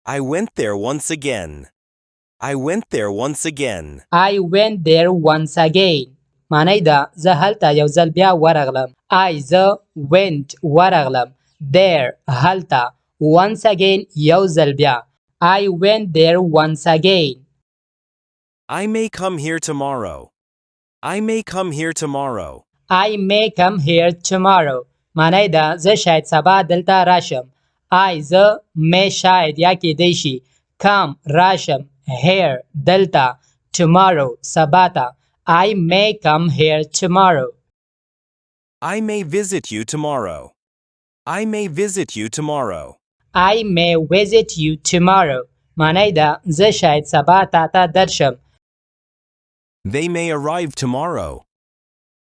I went there once again. I went there once again. I went there once again. معنی ده زه هلته یو ځل بیا ورغلم. زه went ورغلم. There هلته. Once again یو ځل بیا. I went there once again. I may come here tomorrow. I may come here tomorrow. I may come here tomorrow. معنی ده زه شاید سبا دلته راشم. زه may شاید یا کیدی شي. Come راشم. Here دلته. Tomorrow سبا ته. I may come here tomorrow. I may visit you tomorrow. I may visit you tomorrow. I may visit you tomorrow. معنی ده زه شاید سبا تا ته درشم. They may arrive tomorrow.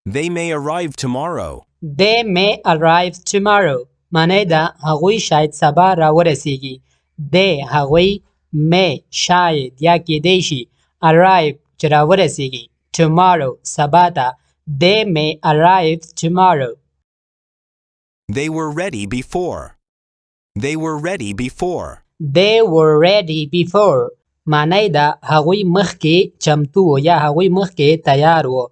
They may arrive tomorrow. They may arrive tomorrow. معنی ده هغوی شاید سبا را ورسیږي. They هغوی may شاید یا کیدی شي. Arrive چې را ورسیږي. Tomorrow سبا ته. They may arrive tomorrow. They were ready before. They were ready before. They were ready before. معنی ده هغوی مخکې چمتو و یا هغوی مخکې تیار و.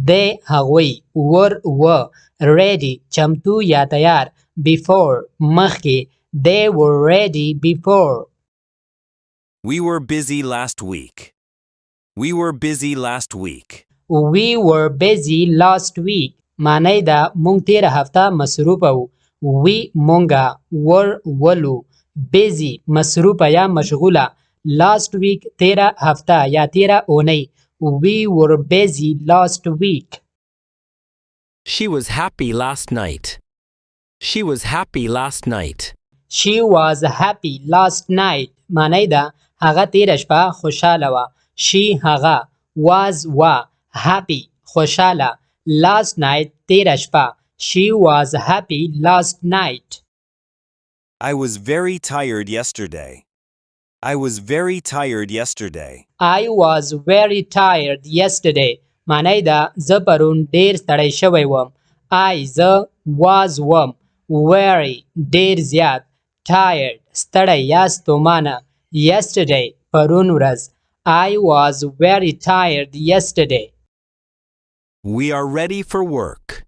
They هغوی و ready چمتو یا تیار. Before مخکې. They were ready before. We were busy last week. We were busy last week. We were busy last week. معنی ده مونږ تیره هفته مصروفه وو. We مونږه were ولو. Busy مصروفه یا مشغوله. Last week تیره هفته یا تیره اونۍ. We were busy last week. She was happy last night. She was happy last night. She was happy last night. معنی ده هغه تیره شپه خوشحاله وه. She هغه was happy خوشحاله. Last night تیره شپه. She was happy last night. I was very tired yesterday. I was very tired yesterday. I was very tired yesterday. معنی ده زه پرون ډیر ستړی شوی وم. زه was وم. Very ډیر زیات. Tired ستړی یا ستومانه. Yesterday پرون ورځ. I was very tired yesterday. We are ready for work.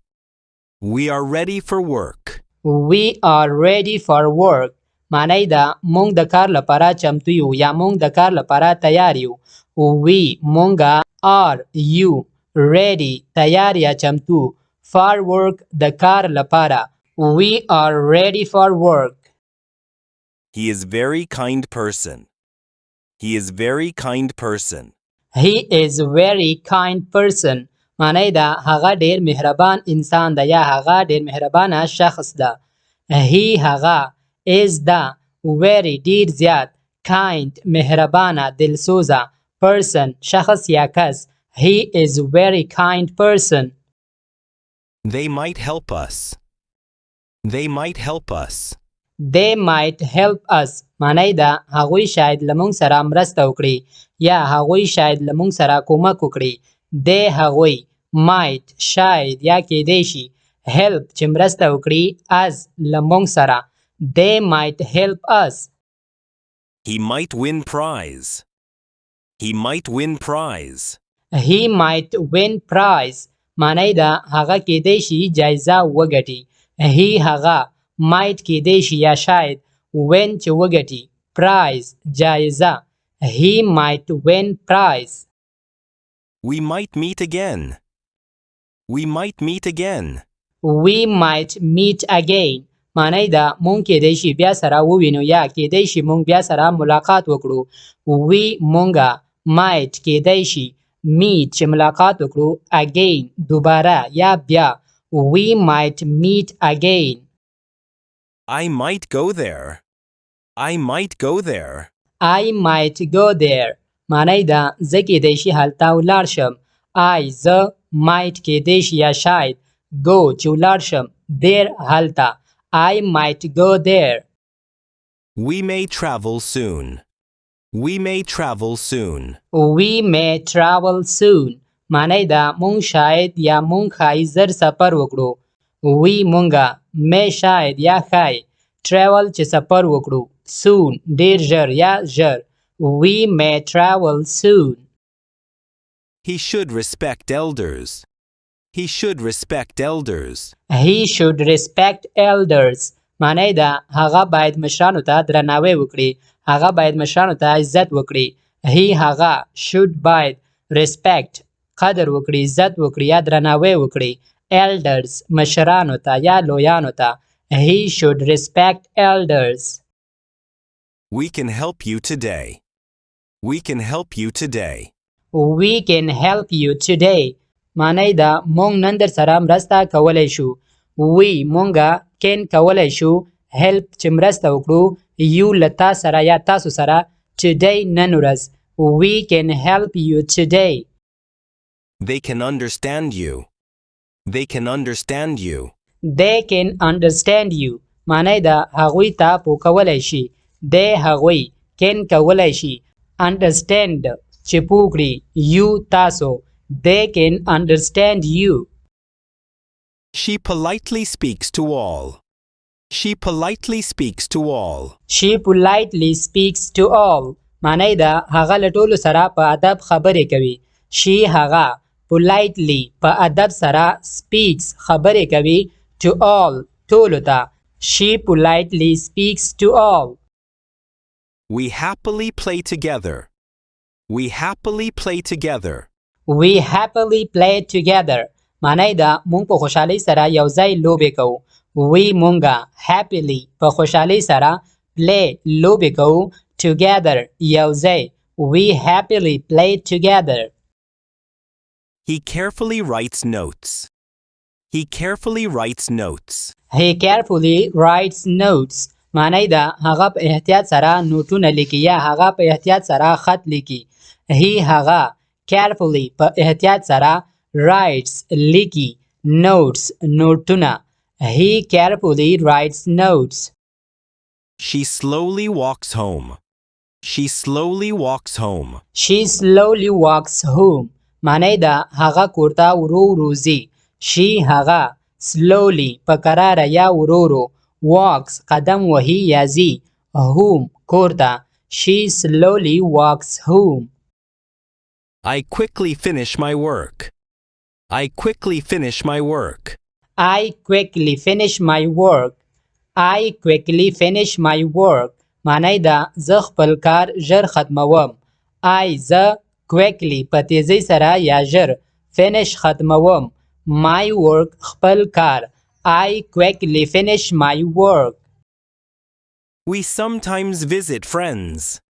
We are ready for work. We are ready for work. معنی ده مونږ د کار لپاره چمتو یو یا مونږ د کار لپاره تیار یو. We مونږه are you ready تیار یا چمتو. For work د کار لپاره. We are ready for work. He is very kind person. He is very kind person. He is very kind person. معنی ده هغه ډیر مهربان انسان ده یا هغه ډیر مهربانه شخص ده. He هغه is ده very ډیر زیات kind مهربانه دلسوزه person شخص یا کس. He is very kind person. They might help us. They might help us. They might help us. معنی ده هغوی شاید لمونږ سره مرسته وکړي یا هغوی شاید لمونږ سره کومک وکړي. They هغوی might شاید یا کیدی شي help چې مرسته وکړي us لمونږ سره. They might help us. He might win prize. He might win prize. He might win prize. معنی ده هغه کیدی شي جایزه وګټي. He هغه might کیدی شي یا شاید win چې وګټي. Prize جایزه. He might win prize. We might meet again. We might meet again. We might meet again. معنی ده مونږ کیدی شي بیا سره ووینو یا کیدی شي مونږ بیا سره ملاقات وکړو. We مونږه might کیدی شي meet چې ملاقات وکړو again دوباره یا بیا. We might meet again. I might go there. I might go there. I might go there. معنی ده زه کیدی شي هلته ولاړ شم. زه might کیدی شي یا شاید go چې ولاړ شم. there هلته. I might go there. We may travel soon. We may travel soon. We may travel soon. معنی ده مونږ شاید یا مونږ ښایي زر سفر وکړو. We مونږه may شاید یا ښایي travel چې سفر وکړو soon ډیر ژر یا ژر. We may travel soon. He should respect elders. He should respect elders. He should respect elders. معنی ده هغه باید مشرانو ته درناوی وکړي. هغه باید مشرانو ته عزت وکړي. He هغه should باید respect قدر وکړي، عزت وکړي یا درناوی وکړي. elders مشرانو ته یا لویانو ته. He should respect elders. We can help you today. We can help you today. We can help you today. معنی ده مونږ نن در سره مرسته کولی شو. We مونږه can کولی شو help چې مرسته وکړو you له تا سره یا تاسو سره today نن ورځ. We can help you today. They can understand you. They can understand you. They can understand you. معنی ده هغوی ته پوه کولی شي. They هغوی can کولی شي understand چې پوه کړي you تاسو. They can understand you. She politely speaks to all. She politely speaks to all. She politely speaks to all. معنی ده هغه له ټولو سره په ادب خبرې کوي. She هغه politely په ادب سره speaks خبرې کوي to all ټولو ته. She politely speaks to all. We happily play together. We happily play together. We happily play together. معنی ده مونږ په خوشحالۍ سره یو ځای لوبې کوو. We مونږه happily په خوشحالۍ سره play لوبې کوو together یو ځای. We happily play together. He carefully writes notes. He carefully writes notes. He carefully writes notes. معنی ده هغه په احتیاط سره نوټونه لیکي یا هغه په احتیاط سره خط لیکي. He هغه carefully په احتیاط سره writes لیکي notes نوټونه. He carefully writes notes. She slowly walks home. She slowly walks home. She slowly walks home. معنی ده هغه کور ته ورو ورو ځي. She هغه slowly په کراره یا ورو ورو walks قدم وهي یا ځي home کور ته. She slowly walks home. I quickly finish my work. I quickly finish my work. I quickly finish my work. I quickly finish my work. معنی ده زه خپل کار ژر ختموم. I زه quickly په تیزی سره یا ژر finish ختموم. My work خپل کار. I quickly finish my work. We sometimes visit friends.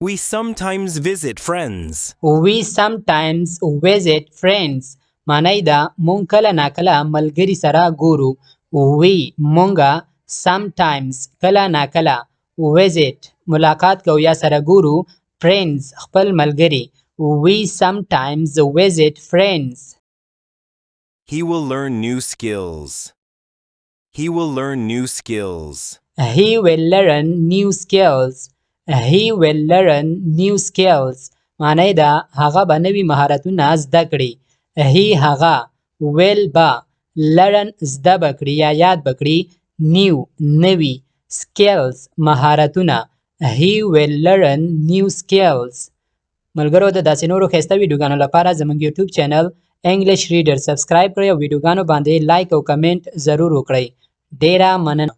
We sometimes visit friends. We sometimes visit friends. معنی ده مونږ کله ناکله ملګري سره ګورو. We مونږه sometimes کله ناکله visit ملاقات کو یا سره ګورو friends خپل ملګري. We sometimes visit friends. He will learn new skills. He will learn new skills. He will learn new skills. He will learn new skills. معنی ده هغه به نوي مهارتونه زده کړي. He هغه will به learn زده بکړي یا یاد بکړي new نوي skills مهارتونه. He will learn new skills. ملګرو د داسې نورو ښایسته ویډیوګانو لپاره زموږ یوټیوب چینل انګلیش ریډر سبسکرایب کړئ او ویډیوګانو باندې لایک او کمنټ ضرور وکړئ. ډیره مننه.